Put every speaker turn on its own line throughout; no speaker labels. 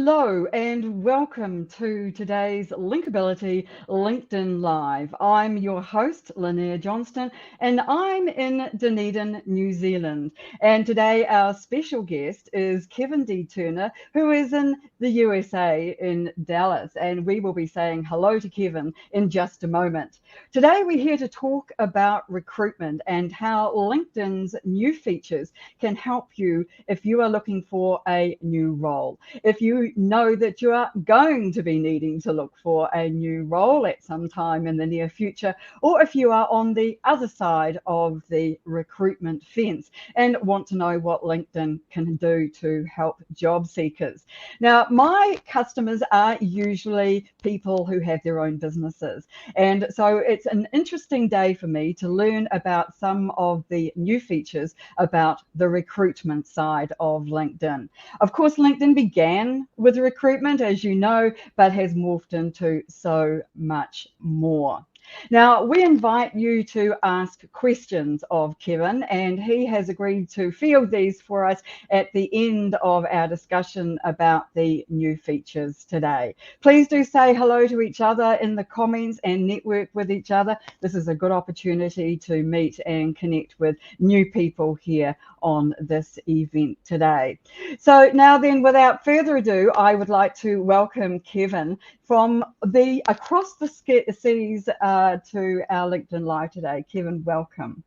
Hello and welcome to today's Linkability LinkedIn Live. I'm your host, Lynnaire Johnston, and I'm in Dunedin, New Zealand. And today our special guest is Kevin D. Turner, who is in the USA in Dallas. And we will be saying hello to Kevin in just a moment. Today we're here to talk about recruitment and how LinkedIn's new features can help you if you are looking for a new role. If you know that you are going to be needing to look for a new role at some time in the near future, or if you are on the other side of the recruitment fence and want to know what LinkedIn can do to help job seekers. Now, my customers are usually people who have their own businesses. And so it's an interesting day for me to learn about some of the new features about the recruitment side of LinkedIn. Of course, LinkedIn began with recruitment, as you know, but has morphed into so much more. Now, we invite you to ask questions of Kevin, and he has agreed to field these for us at the end of our discussion about the new features today. Please do say hello to each other in the comments and network with each other. This is a good opportunity to meet and connect with new people here on this event today. So now then, without further ado, I would like to welcome Kevin from across the seas to our LinkedIn Live today. Kevin, welcome.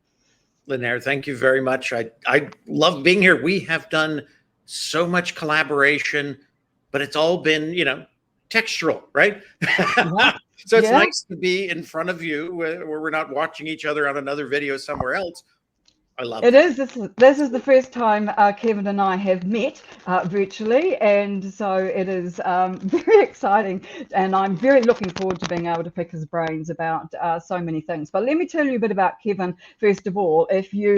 Lynnaire, thank you very much. I love being here. We have done so much collaboration, but it's all been, textural, right? So it's nice to be in front of you where we're not watching each other on another video somewhere else. I love it.
This is the first time Kevin and I have met virtually, and so it is very exciting, and I'm very looking forward to being able to pick his brains about so many things. But let me tell you a bit about Kevin first of all, if you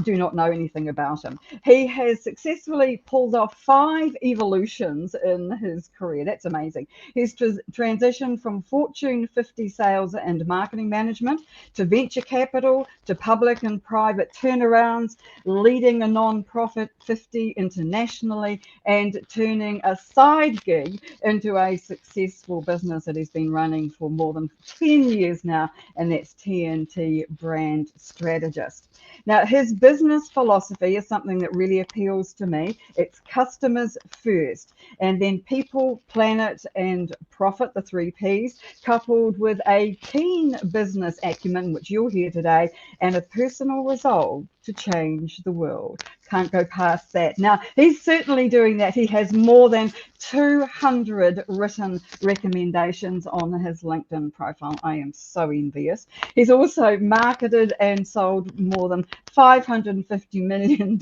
do not know anything about him. He has successfully pulled off 5 evolutions in his career. That's amazing. He's transitioned from Fortune 50 sales and marketing management to venture capital to public and private turnarounds, leading a non-profit 50 internationally, and turning a side gig into a successful business that he's been running for more than 10 years now, and that's TNT Brand Strategist. Now, his business philosophy is something that really appeals to me. It's customers first, and then people, planet, and profit, the 3 Ps, coupled with a keen business acumen, which you'll hear today, and a personal resolve to change the world. Can't go past that. Now, he's certainly doing that. He has more than 200 written recommendations on his LinkedIn profile. I am so envious. He's also marketed and sold more than $550 million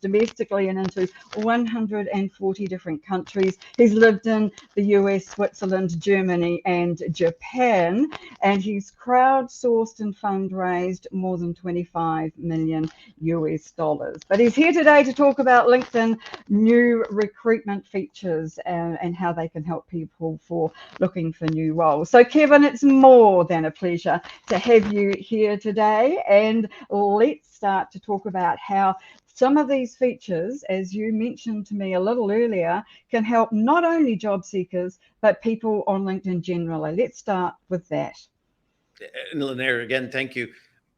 domestically and into 140 different countries. He's lived in the US, Switzerland, Germany, and Japan, and he's crowdsourced and fundraised more than 25 million US dollars. But he's here today to talk about LinkedIn new recruitment features and how they can help people for looking for new roles. So Kevin, it's more than a pleasure to have you here today, and let's start to talk about how some of these features, as you mentioned to me a little earlier, can help not only job seekers, but people on LinkedIn generally. Let's start with that.
And Lynnaire, again, thank you.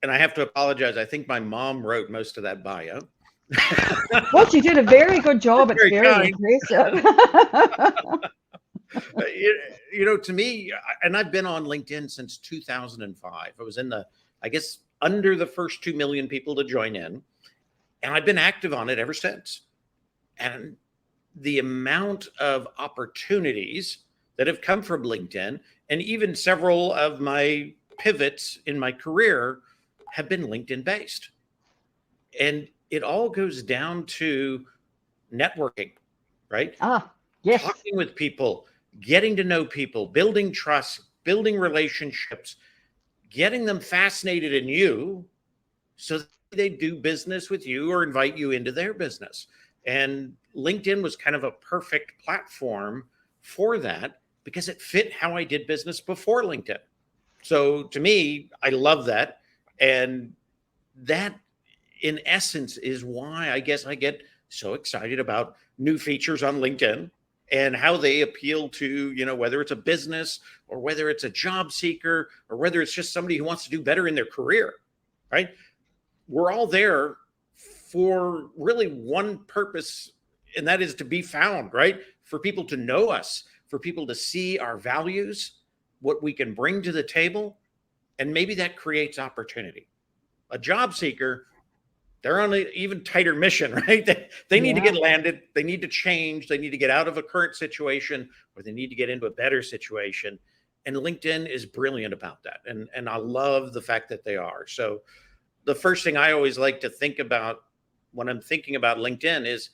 And I have to apologize. I think my mom wrote most of that bio.
Well, she did a very good job. It's very impressive.
To me, and I've been on LinkedIn since 2005. I was in under the first 2 million people to join in. And I've been active on it ever since. And the amount of opportunities that have come from LinkedIn, and even several of my pivots in my career have been LinkedIn based. And it all goes down to networking, right?
Yes.
Talking with people, getting to know people, building trust, building relationships, getting them fascinated in you so that they do business with you or invite you into their business. And LinkedIn was kind of a perfect platform for that because it fit how I did business before LinkedIn. So to me, I love that. And that, in essence, is why I guess I get so excited about new features on LinkedIn and how they appeal to, whether it's a business or whether it's a job seeker or whether it's just somebody who wants to do better in their career, right? We're all there for really one purpose, and that is to be found, right? For people to know us, for people to see our values, what we can bring to the table, and maybe that creates opportunity. A job seeker, they're on an even tighter mission, right? They need to get landed. They need to change. They need to get out of a current situation, or they need to get into a better situation. And LinkedIn is brilliant about that. And I love the fact that they are. So the first thing I always like to think about when I'm thinking about LinkedIn is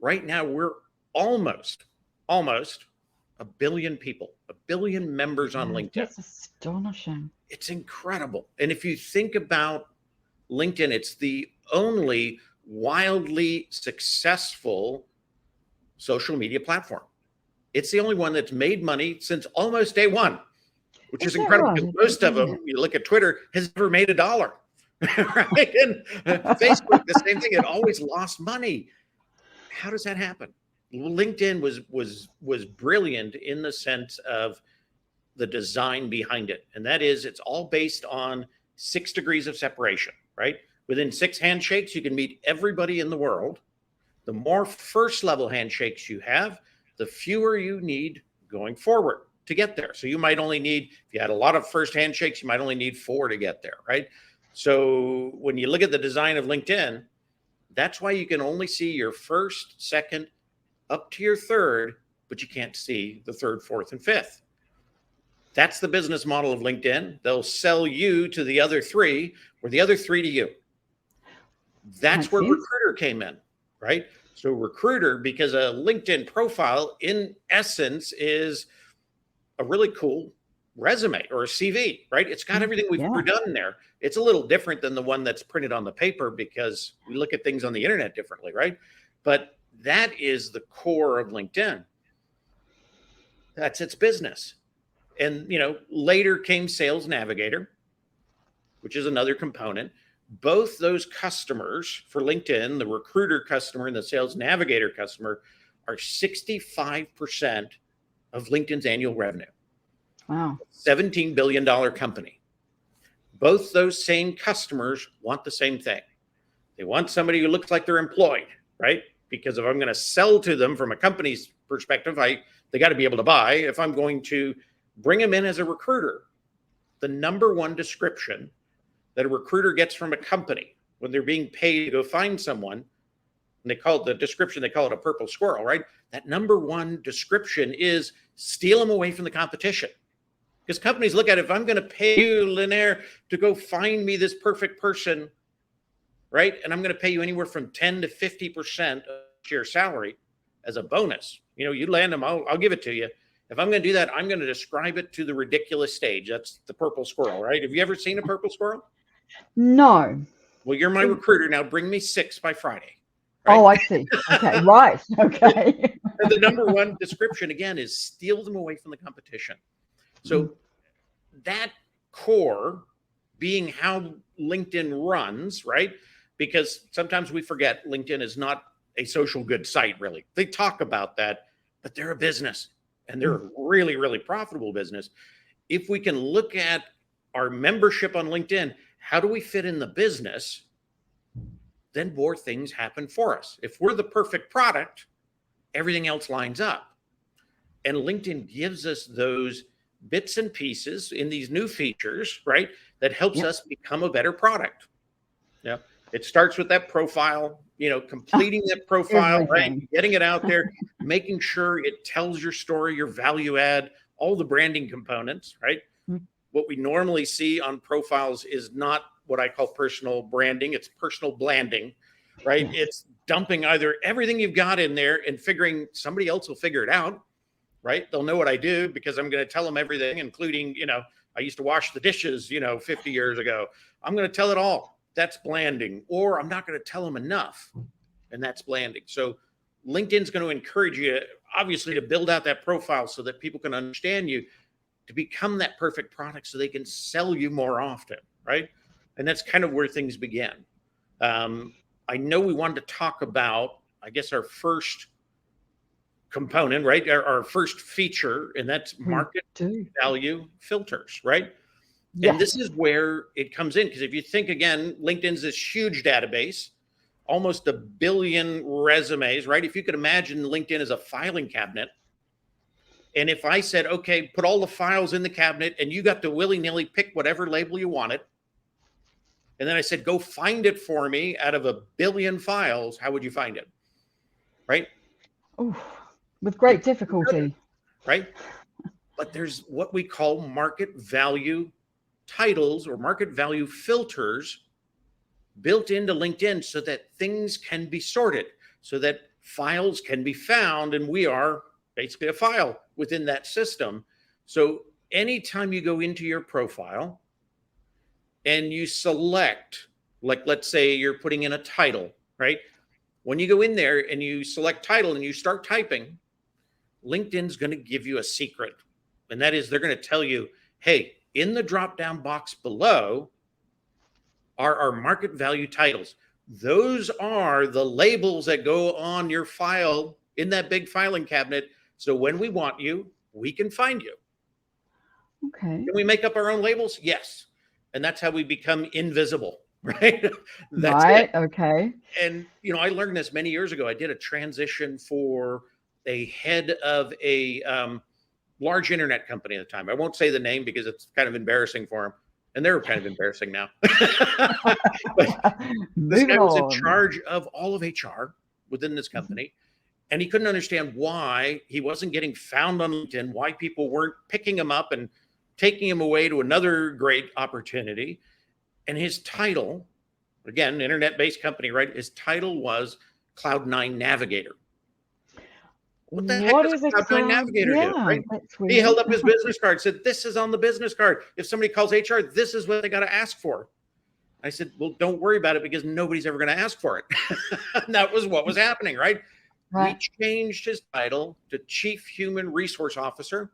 right now we're almost a billion people, a billion members on LinkedIn.
That's astonishing.
It's incredible. And if you think about LinkedIn, it's the only wildly successful social media platform. It's the only one that's made money since almost day one, which is incredible. Right? Most of them, you look at Twitter, has never made $1. Right? And Facebook, the same thing. It always lost money. How does that happen? Well, LinkedIn was brilliant in the sense of the design behind it. And that is, it's all based on 6 degrees of separation, right? Within 6 handshakes, you can meet everybody in the world. The more first level handshakes you have, the fewer you need going forward to get there. So you might only need, if you had a lot of first handshakes, you might only need 4 to get there, right? So when you look at the design of LinkedIn, that's why you can only see your first, second, up to your third, but you can't see the third, fourth, and fifth. That's the business model of LinkedIn. They'll sell you to the other 3, or the other 3 to you. That's where Recruiter came in, right? So Recruiter, because a LinkedIn profile in essence is a really cool resume or a CV, right? It's got everything we've ever done there. It's a little different than the one that's printed on the paper because we look at things on the internet differently, right? But that is the core of LinkedIn. That's its business. And, later came Sales Navigator, which is another component. Both those customers for LinkedIn, the Recruiter customer and the Sales Navigator customer, are 65% of LinkedIn's annual revenue.
Wow.
$17 billion company. Both those same customers want the same thing. They want somebody who looks like they're employed, right? Because if I'm going to sell to them from a company's perspective, they got to be able to buy. If I'm going to bring them in as a recruiter, the number one description that a recruiter gets from a company when they're being paid to go find someone, and they call it the description, they call it a purple squirrel, right? That number one description is steal them away from the competition. Because companies look at it, if I'm going to pay you, Lynnaire, to go find me this perfect person, right? And I'm going to pay you anywhere from 10 to 50% of your salary as a bonus. You land them, I'll give it to you. If I'm going to do that, I'm going to describe it to the ridiculous stage. That's the purple squirrel, right? Have you ever seen a purple squirrel?
No.
Well, you're my recruiter. Now bring me 6 by Friday.
Right? Oh, I see. Okay, right. Okay.
And the number one description, again, is steal them away from the competition. So that core being how LinkedIn runs, right? Because sometimes we forget LinkedIn is not a social good site, really. They talk about that, but they're a business, and they're a really, really profitable business. If we can look at our membership on LinkedIn, how do we fit in the business? Then more things happen for us. If we're the perfect product, everything else lines up. And LinkedIn gives us those bits and pieces in these new features, right? That helps us become a better product. Yeah. It starts with that profile, completing that profile, right? Getting it out there, making sure it tells your story, your value add, all the branding components, right? What we normally see on profiles is not what I call personal branding. It's personal blanding, right? It's dumping either everything you've got in there and figuring somebody else will figure it out, right? They'll know what I do because I'm going to tell them everything, including, I used to wash the dishes, 50 years ago. I'm going to tell it all. That's blanding. Or I'm not going to tell them enough, and that's blanding. So LinkedIn's going to encourage you, obviously, to build out that profile so that people can understand you, to become that perfect product so they can sell you more often, right? And that's kind of where things begin. I know we wanted to talk about, I guess, our first component, right? Our first feature, and that's
We
market
do.
value filters, right? And this
Yes.
is where it comes in. Because if you think again, LinkedIn's this huge database, almost 1 billion resumes, right? If you could imagine LinkedIn as a filing cabinet. And if I said, okay, put all the files in the cabinet and you got to willy-nilly pick whatever label you wanted. And then I said, go find it for me out of 1 billion files, how would you find it? Right?
Ooh, with great difficulty.
Right? But there's what we call market value titles or market value filters built into LinkedIn so that things can be sorted, so that files can be found, and we are basically a file within that system. So anytime you go into your profile and you select, like let's say you're putting in a title, right? When you go in there and you select title and you start typing, LinkedIn's going to give you a secret. And that is they're going to tell you, hey, in the drop-down box below are our market value titles. Those are the labels that go on your file in that big filing cabinet. So when we want you, we can find you.
Okay.
Can we make up our own labels? Yes. And that's how we become invisible, right? That's
Right.
it.
Okay.
And, I learned this many years ago. I did a transition for a head of a large internet company at the time. I won't say the name because it's kind of embarrassing for him. And they're kind of embarrassing now. But this guy was in charge of all of HR within this company. And he couldn't understand why he wasn't getting found on LinkedIn, why people weren't picking him up and taking him away to another great opportunity. And his title, again, internet-based company, right? His title was Cloud9 Navigator. What the heck does a Cloud9 Navigator do? Right?
That's weird.
He held up his business card, said, this is on the business card. If somebody calls HR, this is what they got to ask for. I said, well, don't worry about it because nobody's ever going to ask for it. And that was what was happening, right? We changed his title to Chief Human Resource Officer,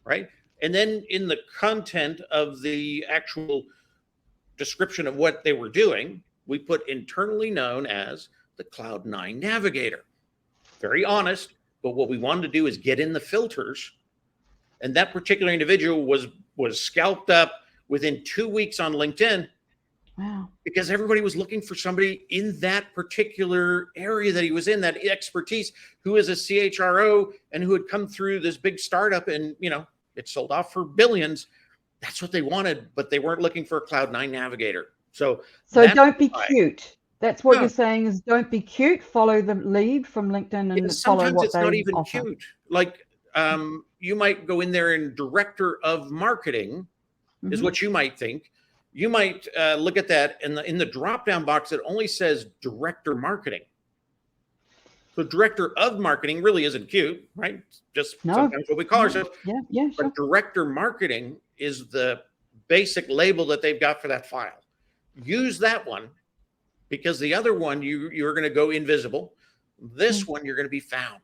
right? And then in the content of the actual description of what they were doing, we put internally known as the Cloud9 Navigator. Very honest, but what we wanted to do is get in the filters. And that particular individual was scalped up within 2 weeks on LinkedIn.
Wow.
Because everybody was looking for somebody in that particular area that he was in, that expertise, who is a CHRO and who had come through this big startup and, it sold off for billions. That's what they wanted, but they weren't looking for a Cloud9 Navigator. So
don't be cute. That's what you're saying is don't be cute. Follow the lead from LinkedIn and follow what they offer. Sometimes it's not even
cute. Like you might go in there and director of marketing is what you might think. You might look at that and in the drop-down box, it only says director marketing. So director of marketing really isn't cute, right? Just sometimes what we call ourselves.
Yeah,
but director marketing is the basic label that they've got for that file. Use that one because the other one, you're going to go invisible. This one, you're going to be found,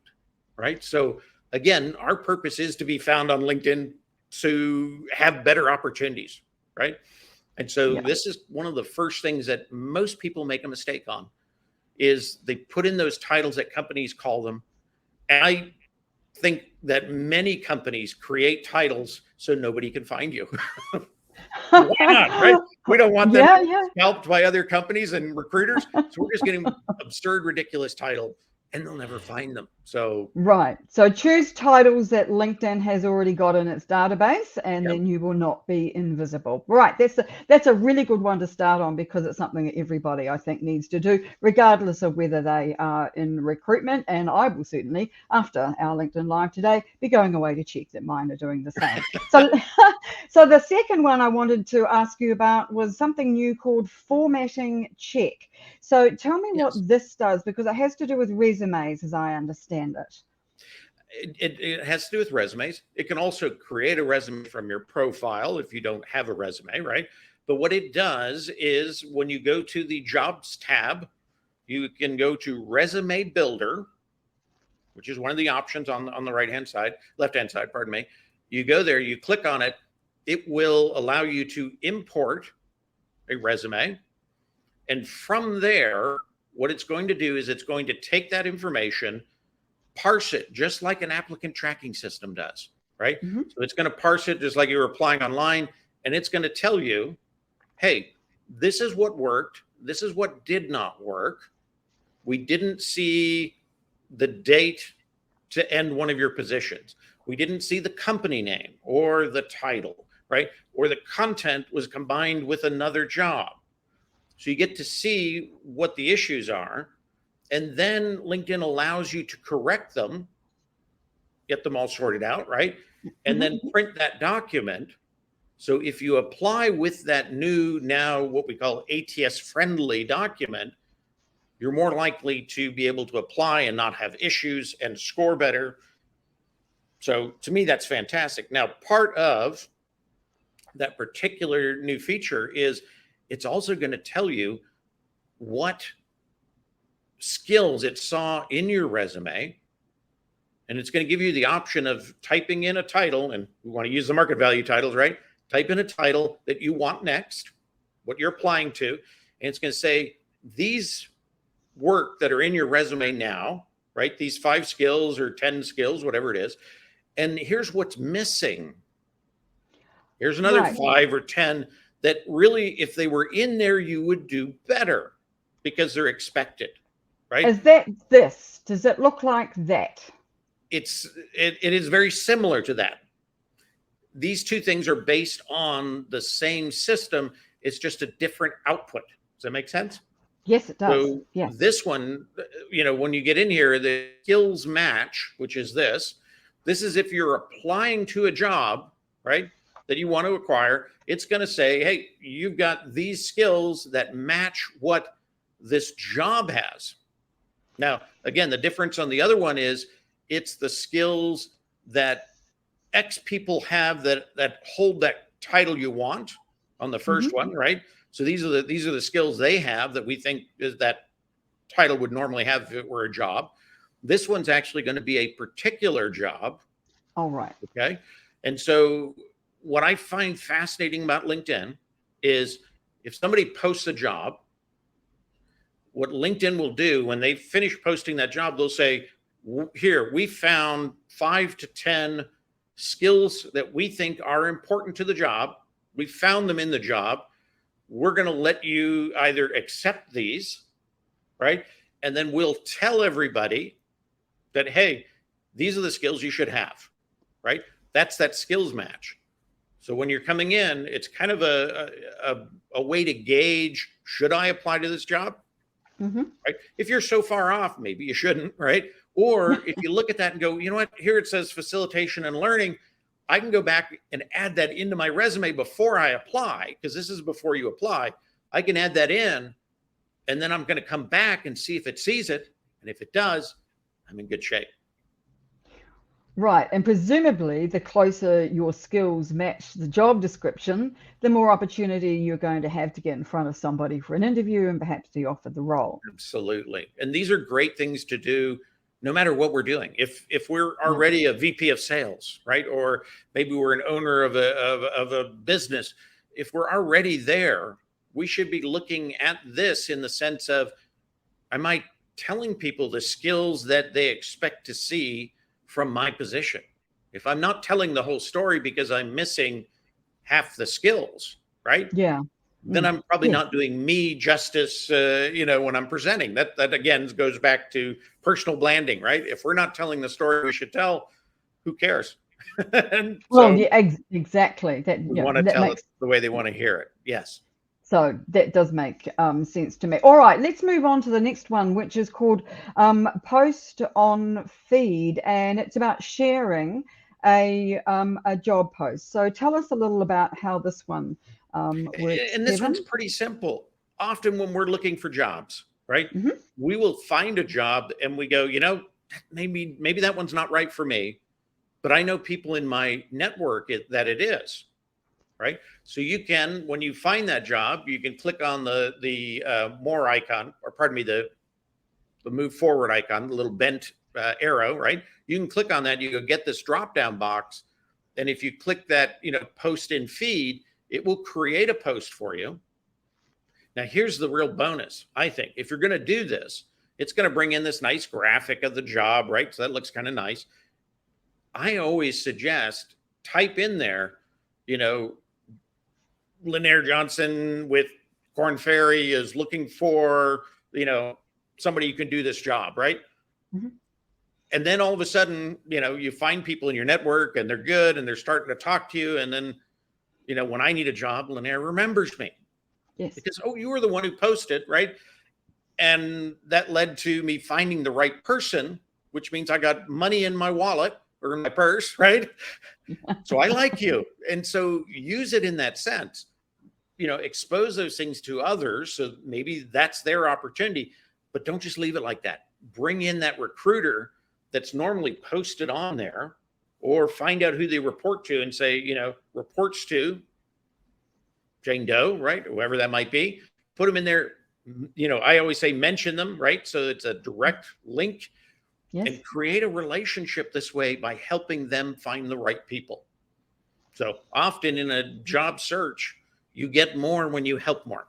right? So again, our purpose is to be found on LinkedIn to have better opportunities, right? And so this is one of the first things that most people make a mistake on is they put in those titles that companies call them. And I think that many companies create titles so nobody can find you. Why not, right? We don't want them scalped by other companies and recruiters. So we're just getting absurd, ridiculous title and they'll never find them. So
so choose titles that LinkedIn has already got in its database, and then you will not be invisible. That's a really good one to start on because it's something that everybody I think needs to do, regardless of whether they are in recruitment. And I will certainly, after our LinkedIn Live today, be going away to check that mine are doing the same. So the second one I wanted to ask you about was something new called formatting check. So tell me what this does, because it has to do with resumes, as I understand it.
It has to do with resumes. It can also create a resume from your profile if you don't have a resume, right? But what it does is when you go to the Jobs tab, you can go to Resume Builder, which is one of the options on the left-hand side, pardon me. You go there, you click on it. It will allow you to import a resume. And from there, what it's going to do is it's going to take that information parse it just like an applicant tracking system does, right?
Mm-hmm.
So it's going to parse it just like you were applying online, and it's going to tell you, hey, this is what worked. This is what did not work. We didn't see the date to end one of your positions. We didn't see the company name or the title, right? Or the content was combined with another job. So you get to see what the issues are. And then LinkedIn allows you to correct them, get them all sorted out, right? And then print that document. So if you apply with that new, now what we call ATS friendly document, you're more likely to be able to apply and not have issues and score better. So to me, that's fantastic. Now, part of that particular new feature is it's also going to tell you what skills it saw in your resume. And it's going to give you the option of typing in a title, and we want to use the market value titles, right? Type in a title that you want next, what you're applying to, and it's going to say these work that are in your resume now, right? These 5 skills or 10 skills, whatever it is. And here's what's missing. Here's another 5 or 10 that really, if they were in there, you would do better because they're expected, right?
Is that this? Does it look like that?
It is very similar to that. These two things are based on the same system. It's just a different output. Does that make sense?
Yes, it does.
So
yes.
This one, when you get in here, the skills match, which is this is if you're applying to a job, right, that you want to acquire, it's going to say, hey, you've got these skills that match what this job has. Now, again, the difference on the other one is it's the skills that X people have that hold that title you want on the first one, right? So these are the skills they have that we think is that title would normally have if it were a job. This one's actually going to be a particular job.
All right.
Okay. And so what I find fascinating about LinkedIn is if somebody posts a job, what LinkedIn will do when they finish posting that job, they'll say, here, we found 5 to 10 skills that we think are important to the job. We found them in the job. We're going to let you either accept these, right? And then we'll tell everybody that, hey, these are the skills you should have, right? That's that skills match. So when you're coming in, it's kind of a way to gauge, should I apply to this job? Right? If you're so far off, maybe you shouldn't, right? Or if you look at that and go, you know what, here it says facilitation and learning, I can go back and add that into my resume before I apply, because this is before you apply. I can add that in, and then I'm going to come back and see if it sees it. And if it does, I'm in good shape.
Right. And presumably, the closer your skills match the job description, the more opportunity you're going to have to get in front of somebody for an interview and perhaps be offered the role.
Absolutely. And these are great things to do no matter what we're doing. If we're already a VP of sales, right? Or maybe we're an owner of a business. If we're already there, we should be looking at this in the sense of, am I telling people the skills that they expect to see from my position? If I'm not telling the whole story because I'm missing half the skills, right?
Yeah.
Then I'm probably not doing me justice, when I'm presenting. That again goes back to personal branding, right? If we're not telling the story we should tell, who cares? And
well, yeah, exactly. That
we want to tell it the way they want to hear it. Yes.
So that does make sense to me. All right, let's move on to the next one, which is called Post on Feed, and it's about sharing a job post. So tell us a little about how this one works.
And this one's pretty simple. Often when we're looking for jobs, right, we will find a job and we go, maybe that one's not right for me, but I know people in my network that it is. Right. So you can, when you find that job, you can click on the more icon, or pardon me, the move forward icon, the little bent arrow, right? You can click on that. You go get this drop down box. And if you click that, post in feed, it will create a post for you. Now, here's the real bonus. I think if you're going to do this, It's going to bring in this nice graphic of the job, right? So that looks kind of nice. I always suggest type in there, you know, Lynnaire Johnston with Corn Ferry is looking for, you know, somebody who can do this job, right?
Mm-hmm.
And then all of a sudden, you know, you find people in your network and they're good and they're starting to talk to you. And then, you know, when I need a job, Lynnaire remembers me.
Yes.
Because, oh, you were the one who posted, right? And that led to me finding the right person, which means I got money in my wallet or in my purse, right? So I like you. And so use it in that sense. You know, expose those things to others. So maybe that's their opportunity, but don't just leave it like that. Bring in that recruiter that's normally posted on there, or find out who they report to and say, you know, reports to Jane Doe, right? Whoever that might be. Put them in there. You know, I always say mention them, right? So it's a direct link. Yes. And create a relationship this way by helping them find the right people. So often in a job search, you get more when you help more.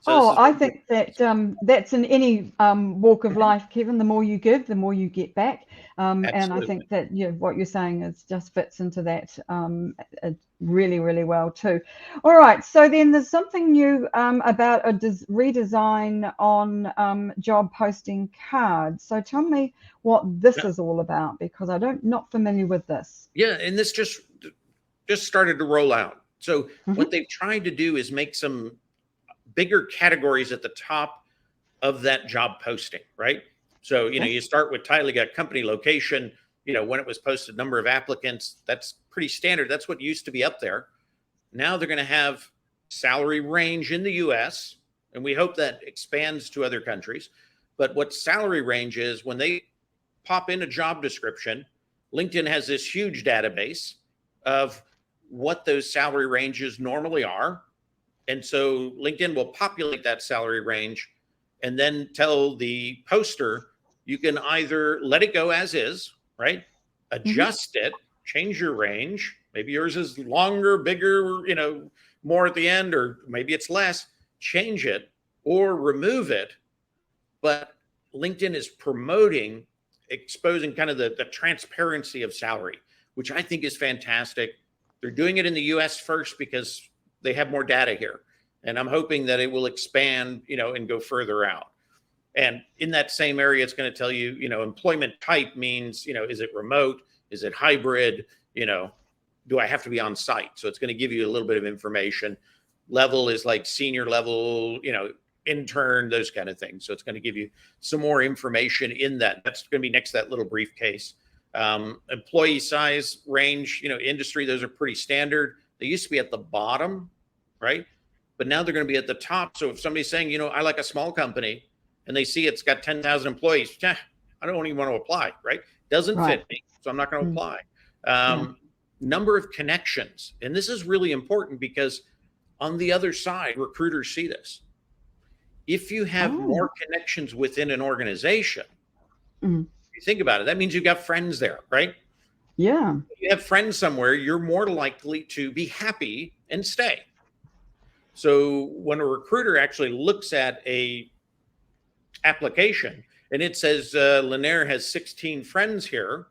So I think that that's in any walk of life, Kevin. The more you give, the more you get back. And I think that what you're saying is just fits into that really, really well too. All right. So then there's something new about a redesign on job posting cards. So tell me what this is all about, because I'm not familiar with this.
Yeah, and this just started to roll out. So what they've tried to do is make some bigger categories at the top of that job posting, right? So, you know, you start with title, you got company, location, you know, when it was posted, number of applicants. That's pretty standard. That's what used to be up there. Now they're going to have salary range in the US, and we hope that expands to other countries. But what salary range is, when they pop in a job description, LinkedIn has this huge database of what those salary ranges normally are. And so LinkedIn will populate that salary range and then tell the poster, you can either let it go as is, right? Adjust it, change your range. Maybe yours is longer, bigger, you know, more at the end, or maybe it's less. Change it or remove it. But LinkedIn is promoting, exposing kind of the transparency of salary, which I think is fantastic. They're doing it in the US first because they have more data here. And I'm hoping that it will expand, you know, and go further out. And in that same area, it's going to tell you, you know, employment type means, you know, is it remote? Is it hybrid? You know, do I have to be on site? So it's going to give you a little bit of information. Level is like senior level, you know, intern, those kind of things. So it's going to give you some more information in that. That's going to be next to that little briefcase. Employee size range, you know, industry, those are pretty standard. They used to be at the bottom, right? But now they're going to be at the top. So if somebody's saying, you know, I like a small company, and they see it's got 10,000 employees, I don't even want to apply, right? Doesn't fit me, so I'm not going to apply. Number of connections. And this is really important because on the other side, recruiters see this. If you have more connections within an organization, you think about it, that means you've got friends there, right?
Yeah.
If you have friends somewhere, you're more likely to be happy and stay. So when a recruiter actually looks at a application and it says Lynnaire has 16 friends here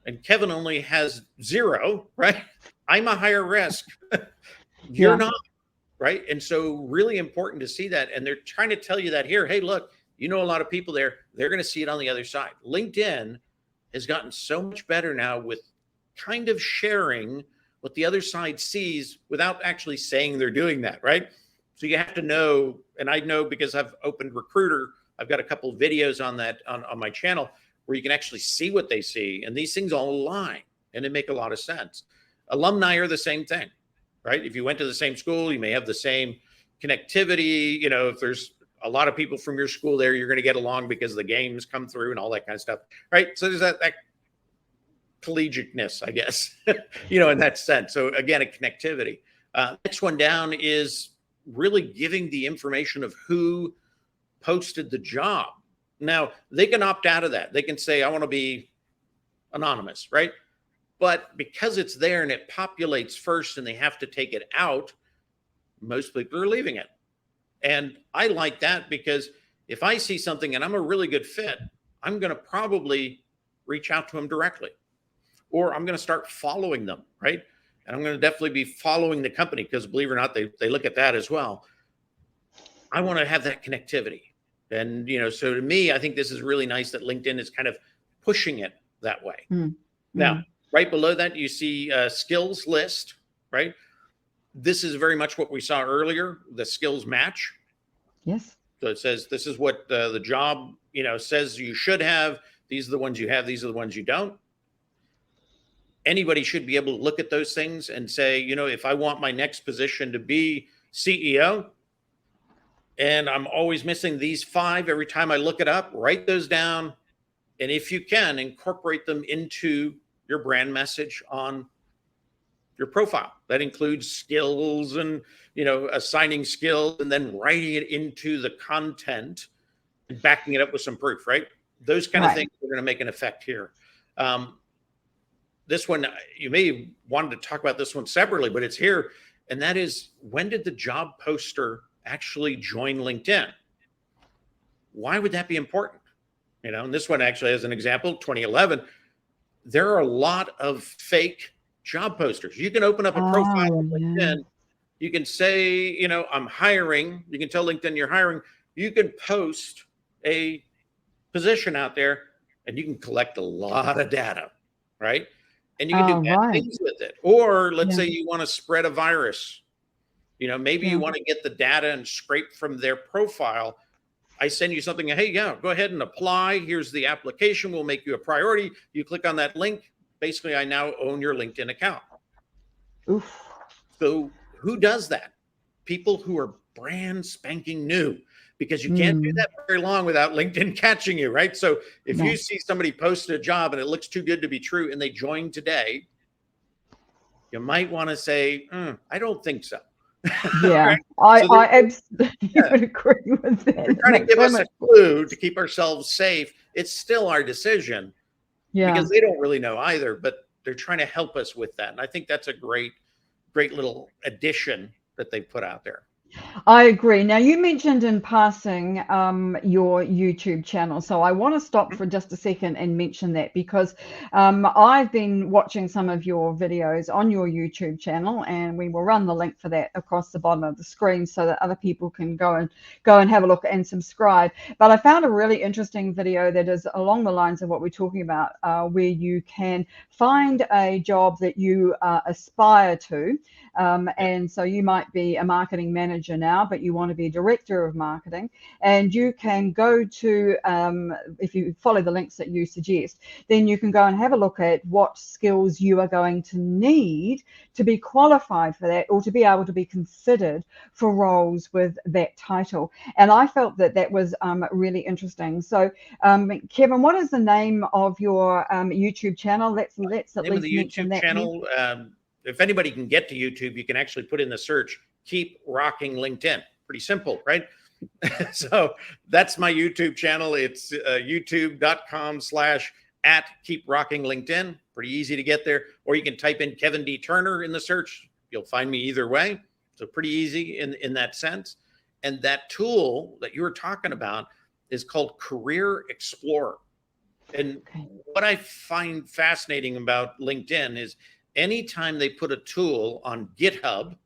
and Kevin only has 0, right? I'm a higher risk. You're not, right? And so really important to see that. And they're trying to tell you that here, hey, look, you know, a lot of people there, they're going to see it on the other side. LinkedIn has gotten so much better now with kind of sharing what the other side sees without actually saying they're doing that, right? So you have to know, and I know because I've opened Recruiter, I've got a couple of videos on that on my channel where you can actually see what they see, and these things all align, and they make a lot of sense. Alumni are the same thing, right? If you went to the same school, you may have the same connectivity. You know, if there's a lot of people from your school there, you're going to get along because the games come through and all that kind of stuff, right? So there's that collegiateness, I guess, you know, in that sense. So again, a connectivity. Next one down is really giving the information of who posted the job. Now, they can opt out of that. They can say, I want to be anonymous, right? But because it's there and it populates first and they have to take it out, most people are leaving it. And I like that because if I see something and I'm a really good fit, I'm going to probably reach out to them directly, or I'm going to start following them, right? And I'm going to definitely be following the company because, believe it or not, they look at that as well. I want to have that connectivity. And, so to me, I think this is really nice that LinkedIn is kind of pushing it that way. Now, right below that, you see a skills list, right? This is very much what we saw earlier, the skills match.
Yes.
So it says, this is what the job, says you should have. These are the ones you have. These are the ones you don't. Anybody should be able to look at those things and say, if I want my next position to be CEO, and I'm always missing these 5 every time I look it up, write those down. And if you can, incorporate them into your brand message on your profile. That includes skills and, assigning skills and then writing it into the content and backing it up with some proof, right? Those kind of things are going to make an effect here. This one, you may have wanted to talk about this one separately, but it's here. And that is, when did the job poster actually join LinkedIn? Why would that be important? And this one actually has an example, 2011. There are a lot of fake job posters. You can open up a profile on LinkedIn. You can say, I'm hiring. You can tell LinkedIn you're hiring. You can post a position out there and you can collect a lot of data, right? And you can do bad things with it. Or let's say you want to spread a virus. Maybe you want to get the data and scrape from their profile. I send you something, hey, go ahead and apply. Here's the application. We'll make you a priority. You click on that link. Basically, I now own your LinkedIn account.
Oof.
So who does that? People who are brand spanking new, because you can't do that very long without LinkedIn catching you, right? So if you see somebody post a job and it looks too good to be true and they join today, you might want to say, I don't think so.
Yeah, right? I absolutely would agree with that.
They're trying to give us a clue to keep ourselves safe. It's still our decision because they don't really know either, but they're trying to help us with that. And I think that's a great little addition that they put out there.
I agree. Now, you mentioned in passing your YouTube channel, so I want to stop for just a second and mention that, because I've been watching some of your videos on your YouTube channel, and we will run the link for that across the bottom of the screen so that other people can go and have a look and subscribe. But I found a really interesting video that is along the lines of what we're talking about, where you can find a job that you aspire to. And so you might be a marketing manager now, but you want to be a director of marketing, and you can go to, if you follow the links that you suggest, then you can go and have a look at what skills you are going to need to be qualified for that, or to be able to be considered for roles with that title. And I felt that that was really interesting. So Kevin, what is the name of your YouTube channel? Let's at least mention that.
Channel, if anybody can get to YouTube, you can actually put in the search, Keep Rocking LinkedIn. Pretty simple, right? So that's my YouTube channel. It's youtube.com/@KeepRockingLinkedIn. Pretty easy to get there. Or you can type in Kevin D. Turner in the search. You'll find me either way. So pretty easy in that sense. And that tool that you were talking about is called Career Explorer. And what I find fascinating about LinkedIn is anytime they put a tool on GitHub,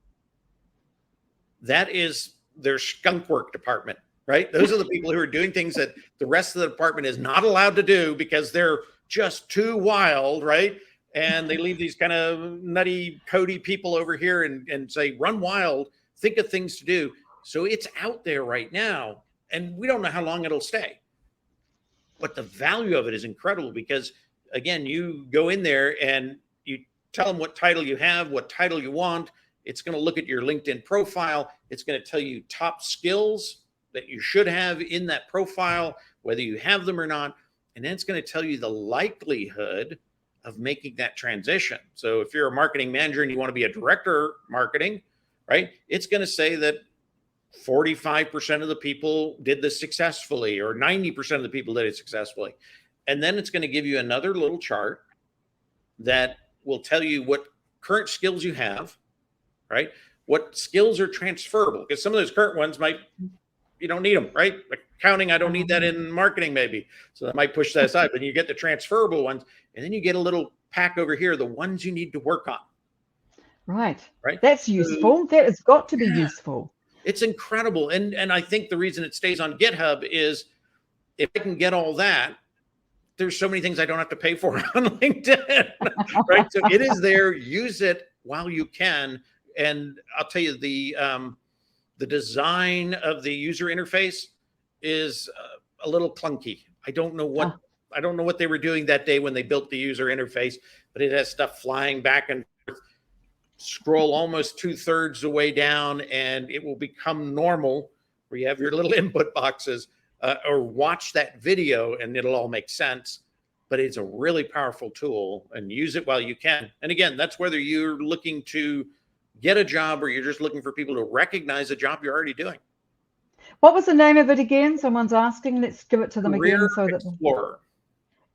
that is their skunk work department, right? Those are the people who are doing things that the rest of the department is not allowed to do because they're just too wild, right? And they leave these kind of nutty, codey people over here and say, run wild, think of things to do. So it's out there right now, and we don't know how long it'll stay. But the value of it is incredible because, again, you go in there and you tell them what title you have, what title you want. It's going to look at your LinkedIn profile. It's going to tell you top skills that you should have in that profile, whether you have them or not. And then it's going to tell you the likelihood of making that transition. So if you're a marketing manager and you want to be a director of marketing, right, it's going to say that 45% of the people did this successfully, or 90% of the people did it successfully. And then it's going to give you another little chart that will tell you what current skills you have, right? What skills are transferable, because some of those current ones might you don't need them, right? Accounting, I don't need that in marketing maybe. So that might push that aside, but you get the transferable ones, and then you get a little pack over here, the ones you need to work on.
Right.
Right.
That's useful. That has got to be useful.
It's incredible. And I think the reason it stays on GitHub is if I can get all that, there's so many things I don't have to pay for on LinkedIn, right? So it is there. Use it while you can. And I'll tell you, the design of the user interface is a little clunky. I don't know what they were doing that day when they built the user interface, but it has stuff flying back and forth. Scroll almost 2/3 the way down, and it will become normal where you have your little input boxes. Or watch that video and it'll all make sense. But it's a really powerful tool, and use it while you can. And again, that's whether you're looking to get a job or you're just looking for people to recognize a job you're already doing.
What was the name of it again? Someone's asking. Let's give it to them
Career
again. So that
Explorer.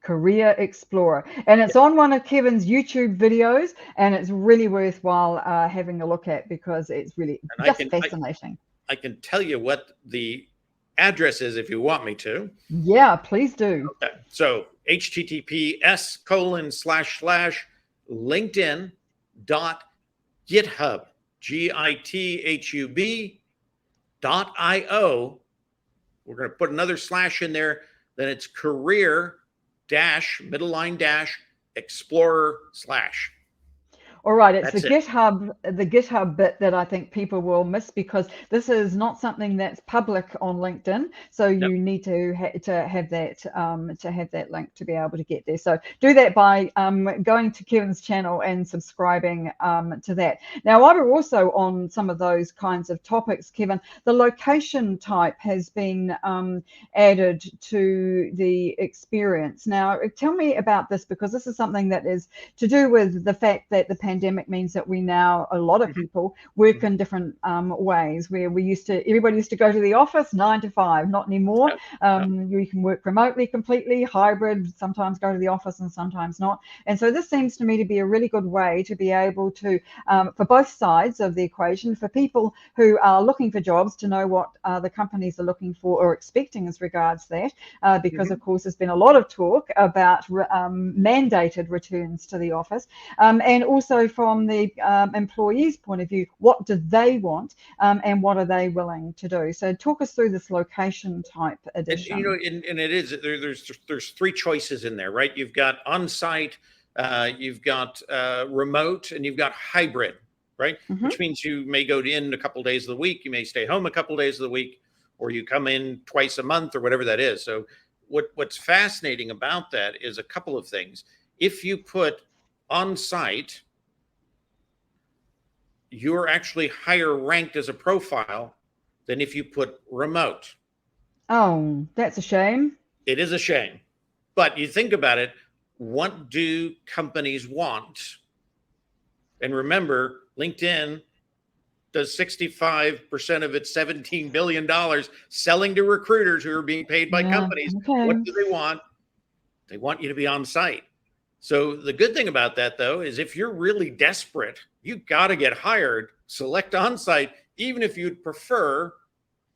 Career Explorer. And it's on one of Kevin's YouTube videos, and it's really worthwhile having a look at, because it's really just fascinating.
I can tell you what the address is if you want me to.
Yeah, please do.
Okay. So https://linkedin.github, GITHUB.io. We're going to put another slash in there. Then it's career dash middle line dash explorer slash.
All right, it's the GitHub bit that I think people will miss, because this is not something that's public on LinkedIn. So you need to have that link to be able to get there. So do that by going to Kevin's channel and subscribing to that. Now, while we're also on some of those kinds of topics, Kevin, the location type has been added to the experience. Now, tell me about this, because this is something that is to do with the fact that the pandemic means that we now, a lot of people work in different ways, where everybody used to go to the office 9 to 5, not anymore. You can work remotely completely, hybrid, sometimes go to the office and sometimes not. And so this seems to me to be a really good way to be able to, for both sides of the equation, for people who are looking for jobs to know what the companies are looking for or expecting as regards that, because of course there's been a lot of talk about mandated returns to the office, and also from the employee's point of view, what do they want, and what are they willing to do? So talk us through this location type addition.
And it is, there's three choices in there, right? You've got on-site, you've got remote, and you've got hybrid, right? Which means you may go in a couple of days of the week, you may stay home a couple of days of the week, or you come in twice a month or whatever that is. So what's fascinating about that is a couple of things. If you put on-site, you're actually higher ranked as a profile than if you put remote.
Oh, that's a shame.
It is a shame. But you think about it, what do companies want? And remember, LinkedIn does 65% of its $17 billion selling to recruiters who are being paid by companies. What do they want? They want you to be on site. So the good thing about that, though, is if you're really desperate, you got to get hired, select on-site, even if you'd prefer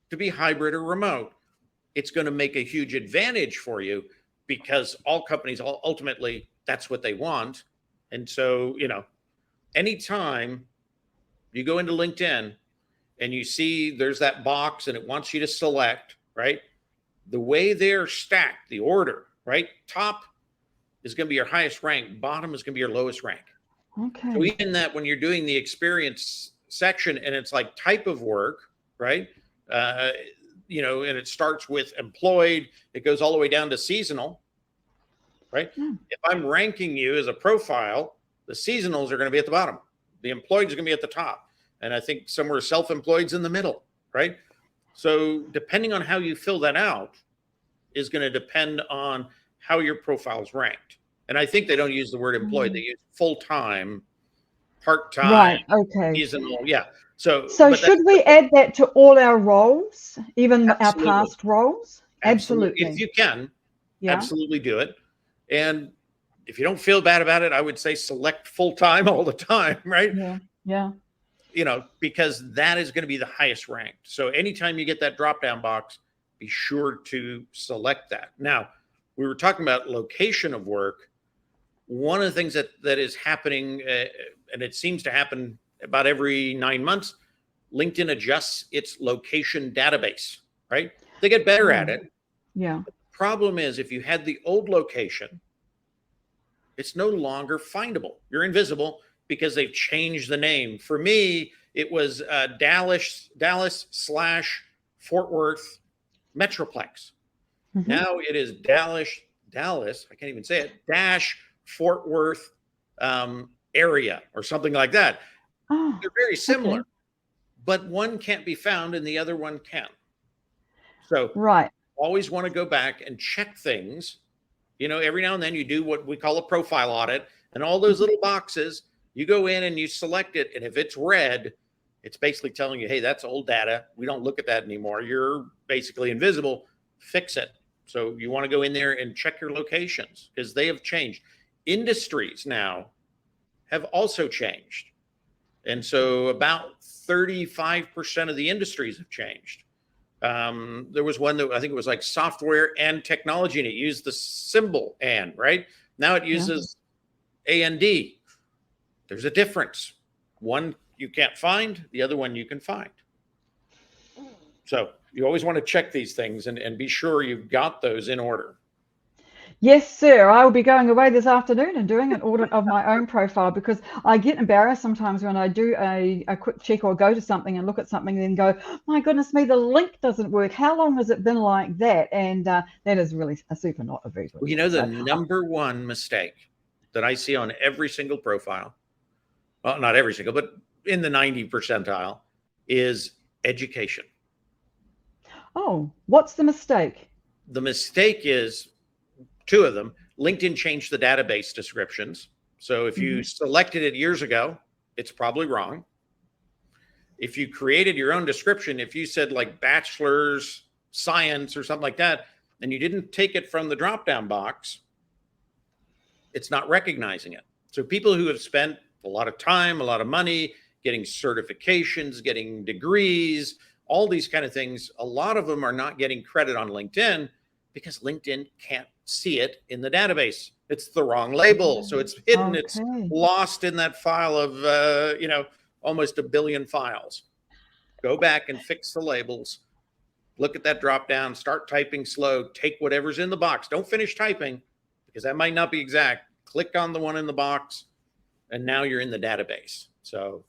to be hybrid or remote. It's going to make a huge advantage for you, because all companies, ultimately, that's what they want. And so, anytime you go into LinkedIn and you see there's that box and it wants you to select, right? The way they're stacked, the order, right? Top is going to be your highest rank. Bottom is going to be your lowest rank.
Okay.
So even that, when you're doing the experience section and it's like type of work, right? And it starts with employed, it goes all the way down to seasonal, right? If I'm ranking you as a profile, the seasonals are going to be at the bottom. The employed is going to be at the top. And I think somewhere self-employed's in the middle, right? So depending on how you fill that out is going to depend on how your profile is ranked. And I think they don't use the word employed. They use full-time, part-time,
right? Okay.
Seasonal. Yeah. So
should we add that to all our roles, even our past roles? Absolutely.
If you can, absolutely do it. And if you don't feel bad about it, I would say select full-time all the time, right?
Yeah.
because that is going to be the highest ranked. So anytime you get that drop down box, be sure to select that. Now, we were talking about location of work. One of the things that is happening, and it seems to happen about every 9 months, LinkedIn adjusts its location database, right? They get better at it.
Yeah.
The problem is, if you had the old location, it's no longer findable. You're invisible because they've changed the name. For me, it was Dallas/Fort Worth Metroplex.
Mm-hmm.
Now it is Dallas, I can't even say it, Fort Worth area or something like that.
Oh,
they're very similar,
okay.
but one can't be found and the other one can. So
right.
Always want to go back and check things. Every now and then you do what we call a profile audit, and all those little boxes, you go in and you select it. And if it's red, it's basically telling you, hey, that's old data. We don't look at that anymore. You're basically invisible. Fix it. So you want to go in there and check your locations because they have changed. Industries now have also changed. And so about 35% of the industries have changed. There was one that I think it was like software and technology, and it used the symbol and, right? Now it uses A&D. There's a difference. One you can't find, the other one you can find. So you always want to check these things and be sure you've got those in order.
Yes, sir. I will be going away this afternoon and doing an audit of my own profile, because I get embarrassed sometimes when I do a quick check or go to something and look at something and then go, my goodness me, the link doesn't work. How long has it been like that? And that is really not a very good.
Well, the number one mistake that I see on every single profile, well, not every single, but in the 90 percentile, is education.
Oh, what's the mistake?
The mistake is two of them. LinkedIn changed the database descriptions. So if you selected it years ago, it's probably wrong. If you created your own description, if you said like bachelor's science or something like that, and you didn't take it from the drop-down box, it's not recognizing it. So people who have spent a lot of time, a lot of money, getting certifications, getting degrees, all these kind of things, a lot of them are not getting credit on LinkedIn because LinkedIn can't see it in the database. It's the wrong label. So it's hidden. Okay. It's lost in that file of, almost 1 billion files. Go back and fix the labels. Look at that drop down, start typing slow, take whatever's in the box. Don't finish typing because that might not be exact. Click on the one in the box and now you're in the database. So.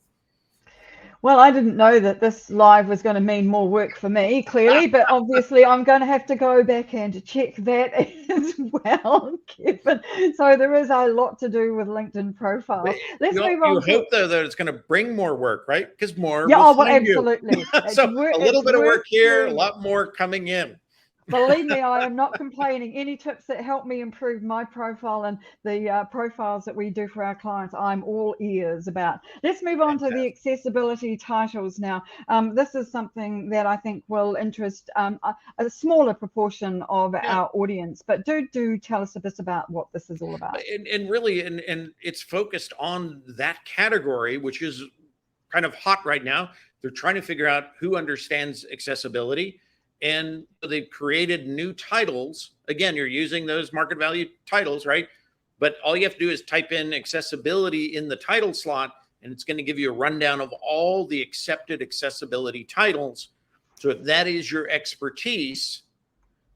Well, I didn't know that this live was going to mean more work for me, clearly, but obviously I'm going to have to go back and check that as well, Kevin. So there is a lot to do with LinkedIn profiles. Let's move on.
You hope, though, that it's going to bring more work, right? Because more
will
find
absolutely.
You. So a little bit of work here, a lot more coming in.
Believe me, I am not complaining. Any tips that help me improve my profile and the profiles that we do for our clients, I'm all ears about. Let's move on to the accessibility titles now. This is something that I think will interest a smaller proportion of our audience, but do tell us a bit about what this is all about.
And really, it's focused on that category, which is kind of hot right now. They're trying to figure out who understands accessibility. And they've created new titles. Again, you're using those market value titles, right? But all you have to do is type in accessibility in the title slot, and it's going to give you a rundown of all the accepted accessibility titles. So if that is your expertise,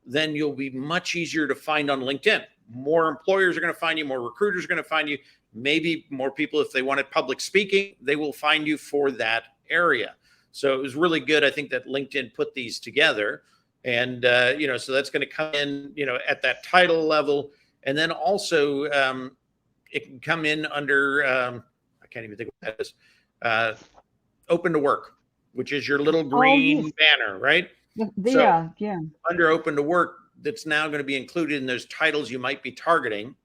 then you'll be much easier to find on LinkedIn. More employers are going to find you, more recruiters are going to find you, maybe more people, if they wanted public speaking, they will find you for that area. So it was really good, I think, that LinkedIn put these together. And, so that's going to come in, at that title level. And then also it can come in under, I can't even think what that is, open to work, which is your little green banner, right? Under open to work, that's now going to be included in those titles you might be targeting.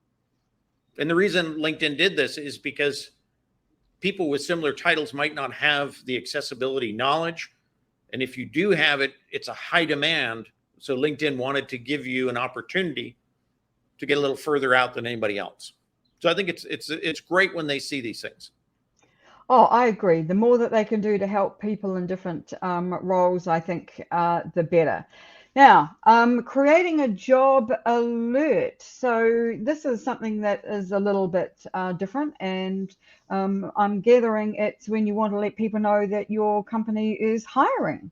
And the reason LinkedIn did this is because people with similar titles might not have the accessibility knowledge. And if you do have it, it's a high demand. So LinkedIn wanted to give you an opportunity to get a little further out than anybody else. So I think it's great when they see these things.
Oh, I agree. The more that they can do to help people in different roles, I think the better. Now, creating a job alert. So this is something that is a little bit different, and I'm gathering it's when you want to let people know that your company is hiring.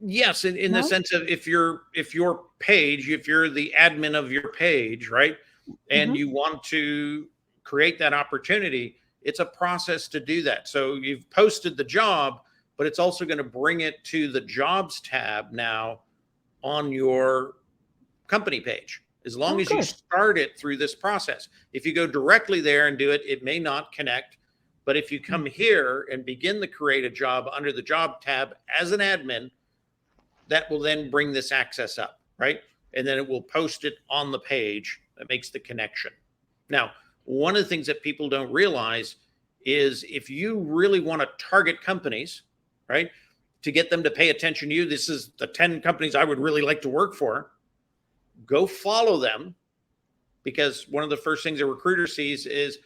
Yes, in the
No?
sense of if your page, if you're the admin of your page, right, and
Hmm.
you want to create that opportunity, it's a process to do that. So you've posted the job, but it's also going to bring it to the jobs tab now on your company page. As long
Oh,
as you
good.
start it through this process. If you go directly there and do it, it may not connect. But if you come
Mm.
here and begin to create a job under the job tab as an admin, that will then bring this access up, right? And then it will post it on the page that makes the connection. Now, one of the things that people don't realize is if you really want to target companies, right, to get them to pay attention to you, this is the 10 companies I would really like to work for, go follow them, because one of the first things a recruiter sees is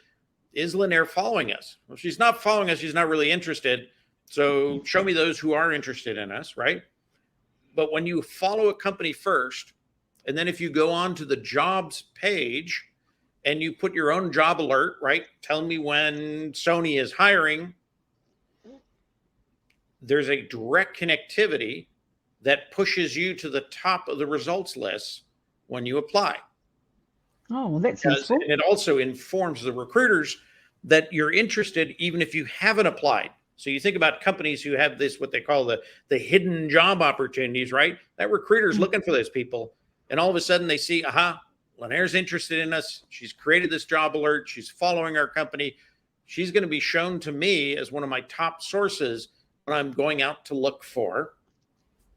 Lynnaire following us? Well, she's not following us. She's not really interested. So show me those who are interested in us, right? But when you follow a company first, and then if you go on to the jobs page and you put your own job alert, right? Tell me when Sony is hiring, there's a direct connectivity that pushes you to the top of the results list when you apply.
Oh, well, that's
Because
useful.
and it also informs the recruiters that you're interested even if you haven't applied. So you think about companies who have this, what they call the hidden job opportunities, right? That recruiter is
Mm.
looking for those people, and all of a sudden they see, aha, Lynnaire's interested in us. She's created this job alert. She's following our company. She's going to be shown to me as one of my top sources when I'm going out to look for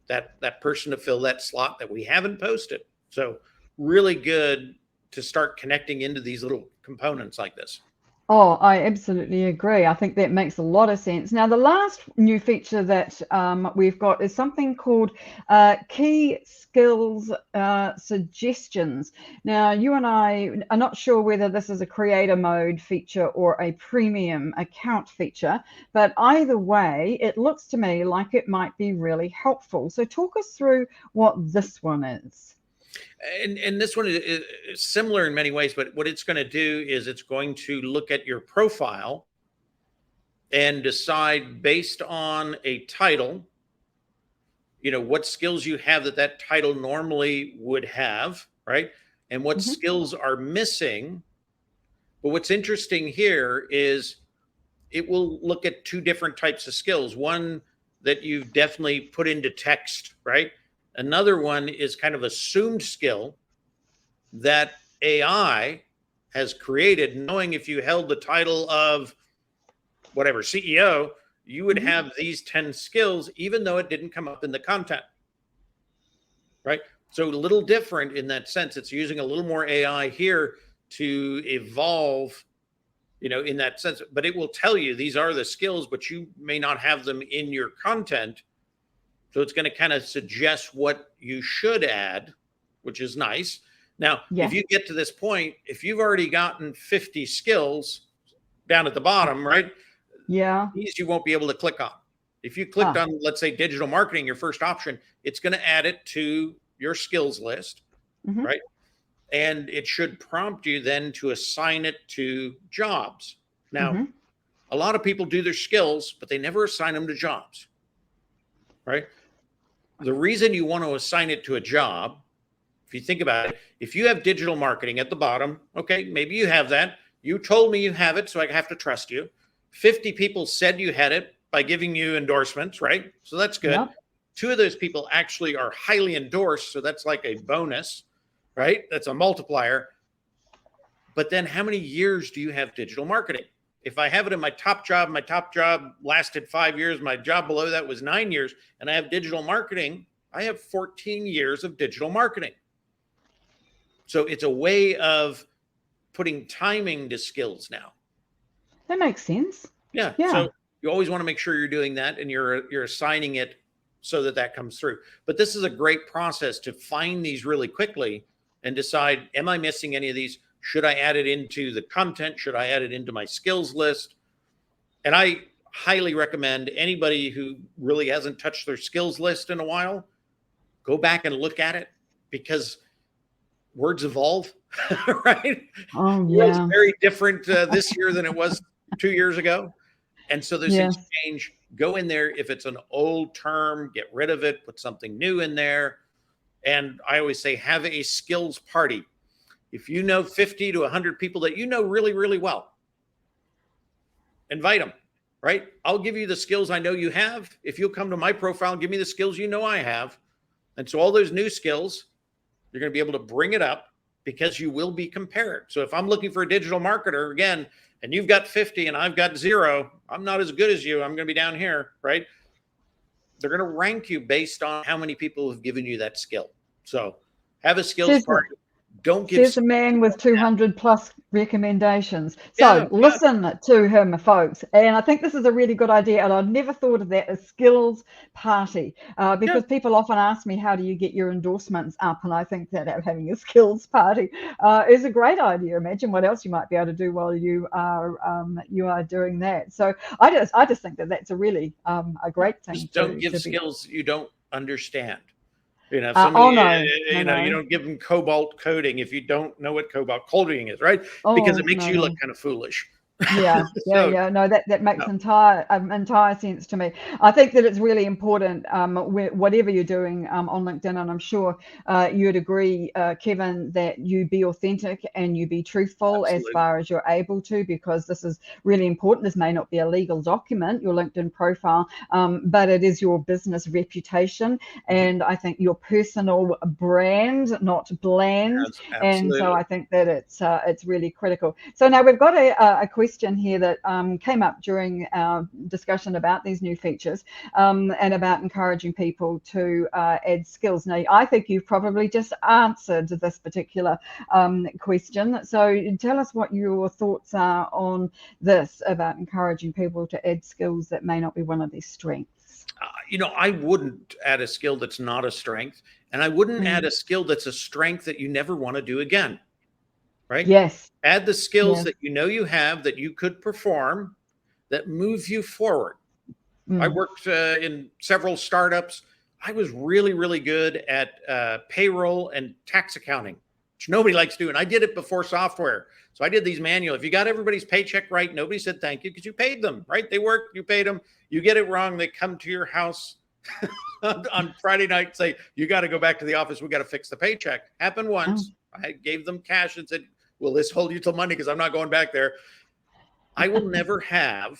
that person to fill that slot that we haven't posted. So really good to start connecting into these little components like this.
Oh, I absolutely agree. I think that makes a lot of sense. Now, the last new feature that we've got is something called key skills suggestions. Now, you and I are not sure whether this is a creator mode feature or a premium account feature, but either way, it looks to me like it might be really helpful. So, talk us through what this one is.
And this one is similar in many ways, but what it's going to do is it's going to look at your profile and decide based on a title, what skills you have that title normally would have, right? And what
Hmm.
skills are missing. But what's interesting here is it will look at two different types of skills. One that you've definitely put into text, right? Another one is kind of assumed skill that AI has created, knowing if you held the title of whatever CEO, you would
Hmm.
have these 10 skills, even though it didn't come up in the content, right? So a little different in that sense. It's using a little more AI here to evolve, in that sense, but it will tell you these are the skills, but you may not have them in your content. So it's going to kind of suggest what you should add, which is nice. Now, if
Yeah.
you get to this point, if you've already gotten 50 skills down at the bottom, right,
Yeah.
these you won't be able to click on. If you clicked
Ah.
on, let's say, digital marketing, your first option, it's going to add it to your skills list,
Hmm.
right? And it should prompt you then to assign it to jobs. Now,
Hmm.
a lot of people do their skills, but they never assign them to jobs, right? The reason you want to assign it to a job, if you think about it, if you have digital marketing at the bottom, okay, maybe you have that. You told me you have it, so I have to trust you. 50 people said you had it by giving you endorsements, right? So that's good.
Yep.
Two of those people actually are highly endorsed, so that's like a bonus, right? That's a multiplier. But then how many years do you have digital marketing? If I have it in my top job lasted 5 years, my job below that was 9 years, and I have digital marketing, I have 14 years of digital marketing. So it's a way of putting timing to skills now.
That makes sense.
Yeah.
Yeah.
So you always want to make sure you're doing that and you're assigning it so that comes through. But this is a great process to find these really quickly and decide, am I missing any of these? Should I add it into the content? Should I add it into my skills list? And I highly recommend anybody who really hasn't touched their skills list in a while, go back and look at it, because words evolve, right?
Oh,
The world's
yeah.
very different this year than it was 2 years ago. And so those things
Yes.
change. Go in there. If it's an old term, get rid of it, put something new in there. And I always say, have a skills party. If you know 50 to 100 people that you know really, really well, invite them, right? I'll give you the skills I know you have. If you'll come to my profile and give me the skills you know I have. And so all those new skills, you're going to be able to bring it up, because you will be compared. So if I'm looking for a digital marketer, again, and you've got 50 and I've got 0, I'm not as good as you. I'm going to be down here, right? They're going to rank you based on how many people have given you that skill. So have a skills party. Don't give.
There's a man with 200 plus recommendations. So listen to him, folks. And I think this is a really good idea. And I've never thought of that, a skills party, because people often ask me, how do you get your endorsements up? And I think that having a skills party is a great idea. Imagine what else you might be able to do while you are doing that. So I just think that that's a really a great thing.
Just don't give skills you don't understand. You know, you don't give them cobalt coding if you don't know what cobalt coding is, right? Because it makes you look kind of foolish.
Yeah, no, that makes entire sense to me. I think that it's really important, whatever you're doing on LinkedIn, and I'm sure you'd agree, Kevin, that you be authentic and you be truthful as far as you're able to, because this is really important. This may not be a legal document, your LinkedIn profile, but it is your business reputation, and I think your personal brand, not bland. And so I think that it's really critical. So now we've got a question here that came up during our discussion about these new features and about encouraging people to add skills. Now, I think you've probably just answered this particular question. So tell us what your thoughts are on this, about encouraging people to add skills that may not be one of their strengths.
I wouldn't add a skill that's not a strength, and I wouldn't add a skill that's a strength that you never want to do again. Right?
Yes.
Add the skills that you know you have, that you could perform, that move you forward. I worked in several startups. I was really, really good at payroll and tax accounting, which nobody likes doing. I did it before software. So I did these manual. If you got everybody's paycheck right, nobody said thank you, because you paid them, right? They worked, you paid them. You get it wrong, they come to your house on Friday night and say, you got to go back to the office. We got to fix the paycheck. Happened once. I gave them cash and said, will this hold you till Monday? Because I'm not going back there. I will never have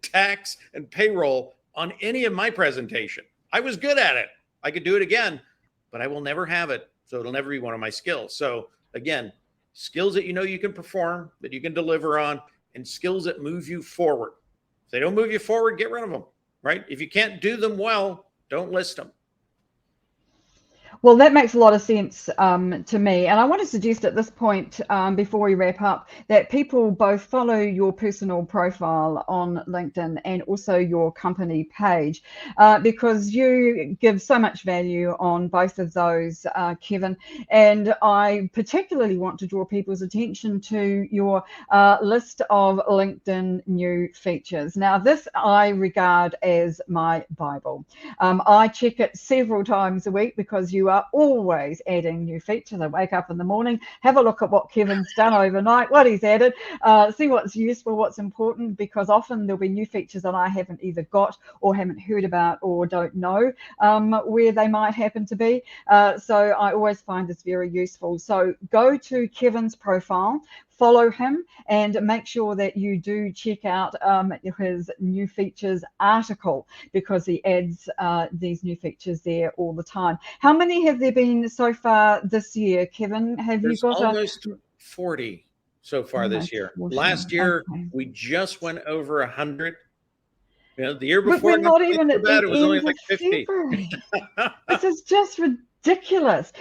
tax and payroll on any of my presentation. I was good at it. I could do it again, but I will never have it. So it'll never be one of my skills. So again, skills that you know you can perform, that you can deliver on, and skills that move you forward. If they don't move you forward, get rid of them, right? If you can't do them well, don't list them.
Well, that makes a lot of sense to me. And I want to suggest at this point, before we wrap up, that people both follow your personal profile on LinkedIn and also your company page, because you give so much value on both of those, Kevin. And I particularly want to draw people's attention to your list of LinkedIn new features. Now, this I regard as my Bible. I check it several times a week, because you are always adding new features. I wake up in the morning, have a look at what Kevin's done overnight, what he's added, see what's useful, what's important, because often there'll be new features that I haven't either got or haven't heard about or don't know where they might happen to be. So I always find this very useful. So go to Kevin's profile, follow him, and make sure that you do check out his new features article, because he adds these new features there all the time. How many have there been so far this year, Kevin? There's you got
almost 40 so far this year. 40. Last year, we just went over 100. The year before,
we're not even at the
it was only like 50.
This is just ridiculous.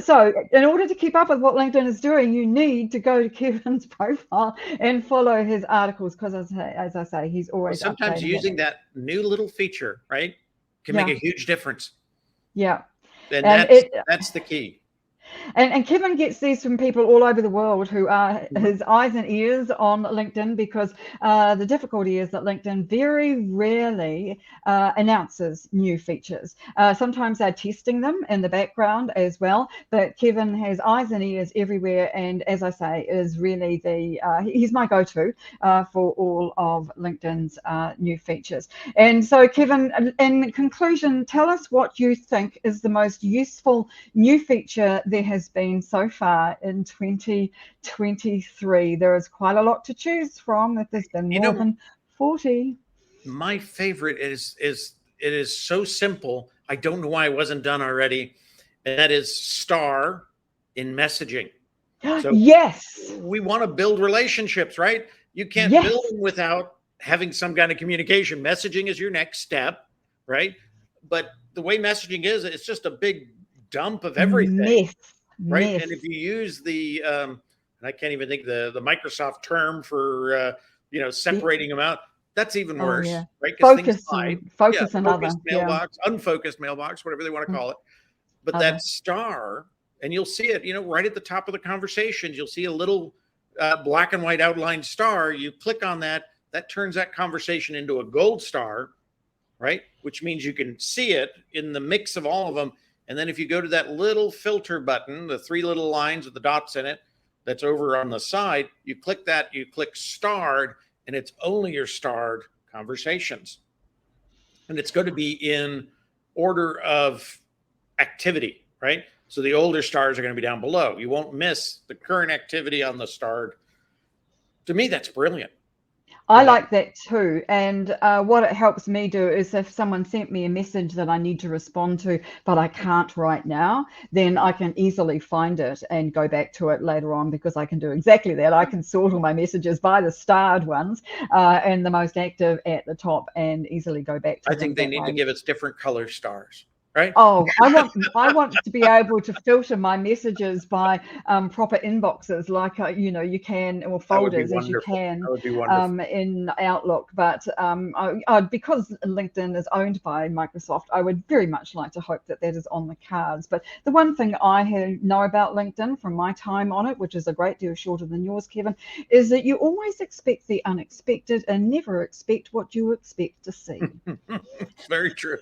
So in order to keep up with what LinkedIn is doing, you need to go to Kevin's profile and follow his articles, because as I say, he's always
sometimes using that new little feature, right, can make a huge difference.
Yeah.
And that's the key.
And Kevin gets these from people all over the world who are his eyes and ears on LinkedIn, because the difficulty is that LinkedIn very rarely announces new features. Sometimes they're testing them in the background as well, but Kevin has eyes and ears everywhere, and as I say, is really he's my go-to for all of LinkedIn's new features. And so, Kevin, in conclusion, tell us what you think is the most useful new feature there has been so far in 2023. There is quite a lot to choose from. If there's been more than 40.
My favorite is it is so simple. I don't know why it wasn't done already. And that is star in messaging. So
yes,
we want to build relationships, right? You can't build them without having some kind of communication. Messaging is your next step, right? But the way messaging is, it's just a big dump of everything, right? And if you use the, and I can't even think the Microsoft term for, separating them out, that's even worse, right?
Focus another.
Mailbox, unfocused mailbox, whatever they want to call it. But that star, and you'll see it, right at the top of the conversations, you'll see a little black and white outlined star. You click on that, that turns that conversation into a gold star, right? Which means you can see it in the mix of all of them. And then if you go to that little filter button, the 3 little lines with the dots in it, that's over on the side, you click that, you click starred, and it's only your starred conversations. And it's going to be in order of activity, right? So the older stars are going to be down below. You won't miss the current activity on the starred. To me, that's brilliant.
I like that too. And what it helps me do is if someone sent me a message that I need to respond to, but I can't right now, then I can easily find it and go back to it later on, because I can do exactly that. I can sort all my messages by the starred ones and the most active at the top, and easily go back to them.
I think they need to give us different color stars. Right?
Oh, I want to be able to filter my messages by proper inboxes, like you can, or folders as you can in Outlook. But because LinkedIn is owned by Microsoft, I would very much like to hope that that is on the cards. But the one thing I know about LinkedIn from my time on it, which is a great deal shorter than yours, Kevin, is that you always expect the unexpected and never expect what you expect to see.
It's very true.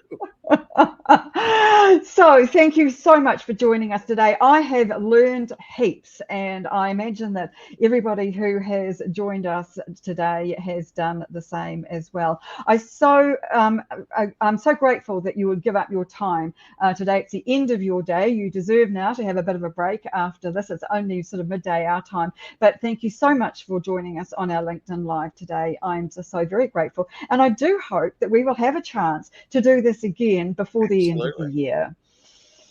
So thank you so much for joining us today. I have learned heaps, and I imagine that everybody who has joined us today has done the same as well. I'm so grateful that you would give up your time today. It's the end of your day. You deserve now to have a bit of a break after this. It's only sort of midday our time, but thank you so much for joining us on our LinkedIn Live today. I'm just so very grateful, and I do hope that we will have a chance to do this again before the end of the year.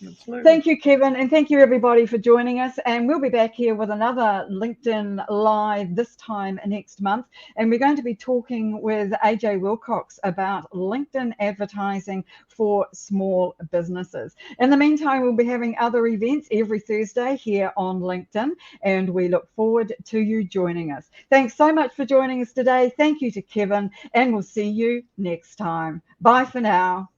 Absolutely. Thank you, Kevin, and thank you everybody for joining us. And we'll be back here with another LinkedIn Live this time next month. And we're going to be talking with AJ Wilcox about LinkedIn advertising for small businesses. In the meantime, we'll be having other events every Thursday here on LinkedIn, and we look forward to you joining us. Thanks so much for joining us today. Thank you to Kevin, and we'll see you next time. Bye for now.